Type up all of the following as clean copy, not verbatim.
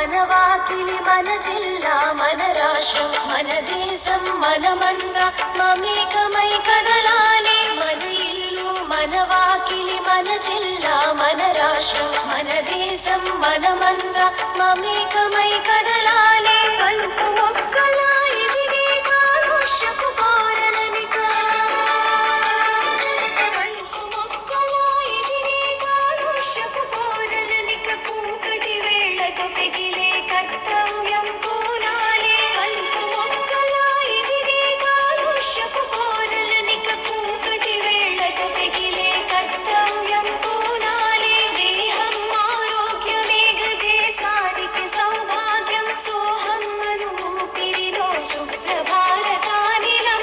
మన వాకిలి మన జిల్లా మన రాష్ట్రం మన దేశం మనమంతా మమేకమై కదలాలి. మన ఇల్లు మన వాకిలి మన జిల్లా మన రాష్ట్రం మన దేశం మనమంతా మమేకమై కదలాలి. కలుపు మొక్కలా ఎదిగే కాలుష్యపు కోరలనిక కలుపు మొక్కలా ఎదిగే కాలుష్యపు కోరలనిక పూకటి వేళకు పెగిలే కర్తవ్యం పూనాలి. కలుపు మొక్కలా ఎదిగే కాలుష్యపు కోరలనిక పూకటి వేళకు పెగిలే కర్తవ్యం పూనాలి. దేహం ఆరోగ్యమేగ దేశానికి సౌభాగ్యం సోహం అను ఊపిరిలో శుభ్రభారతానిలం.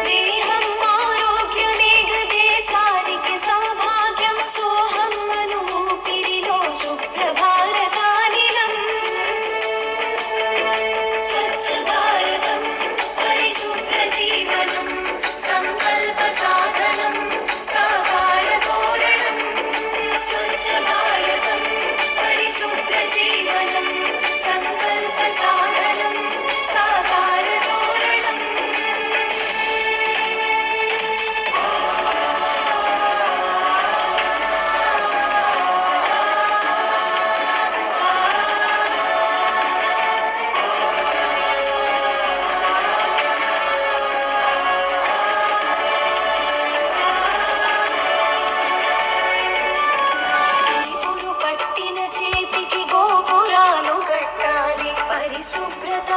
దేహం ఆరోగ్యమేగ దేశానికి సౌభాగ్యం సోహం అను ఊపిరిలో శుభ్రభారతానిలం. స్వచ్ఛ భారతం పరిశుభ్ర జీవనం సంకల్ప సాధనం సాకార తోరణం. స్వచ్ఛ భారతం పరిశుభ్ర జీవనం సంకల్ప సాధనం సాకార తోరణం. చీపురు పట్టిన చేతికి గోపురాలు కట్టాలి. పరిశుభ్రత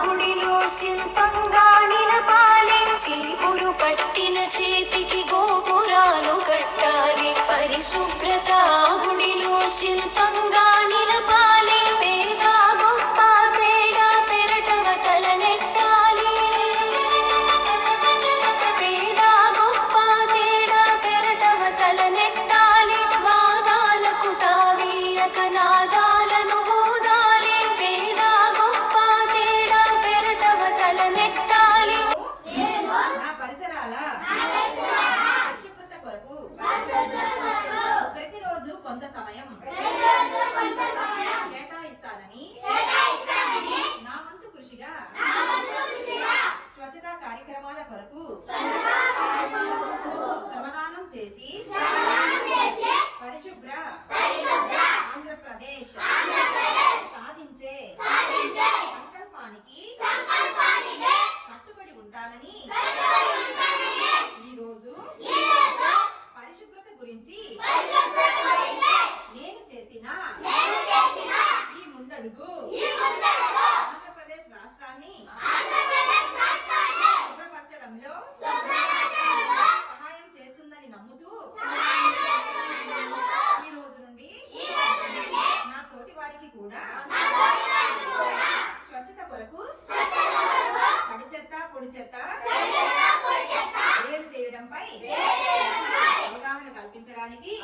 గుడిలో శిల్పంగా నిలపాలి. చీపురు పట్టిన చేతికి గోపురాలు కట్టాలి. పరిశుభ్రత గుడిలో శిల్పంగా నిలపాలి. పేద గొప్ప తేడా పెరటవ తలనెట్టాలి. పేద గొప్ప తేడా పెరటవ తలనెట్టాలి. వాదాలకు తావీయక నాదాలను ఊదాలి. పేద గొప్ప తేడా పెరటవ తలనెట్టాలి. నా పరిసరాల పరిశుభ్రత కొరకు ప్రతిరోజు కొంత సమయం కేటాయిస్తానని నా వంతు కృషిగా స్వచ్ఛతా కార్యక్రమాల కొరకు శ్రమదానం చేసి పరిశుభ్ర ఆంధ్రప్రదేశ్ సాధించే సంకల్పానికి కట్టుబడి ఉంటానని ఈరోజు పరిశుభ్రత గురించి నేను చేసిన ఈ ముందడుగు ఆంధ్రప్రదేశ్ రాష్ట్రాన్ని శుభ్రపరచడంలో సహాయం చేస్తుందని నమ్ముతూ ఈ రోజు నుండి నా తోటి వారికి కూడా స్వచ్ఛత కొరకు తడి చెత్త పొడి చెత్త వేరు చేయడంపై అవగాహన కల్పించడానికి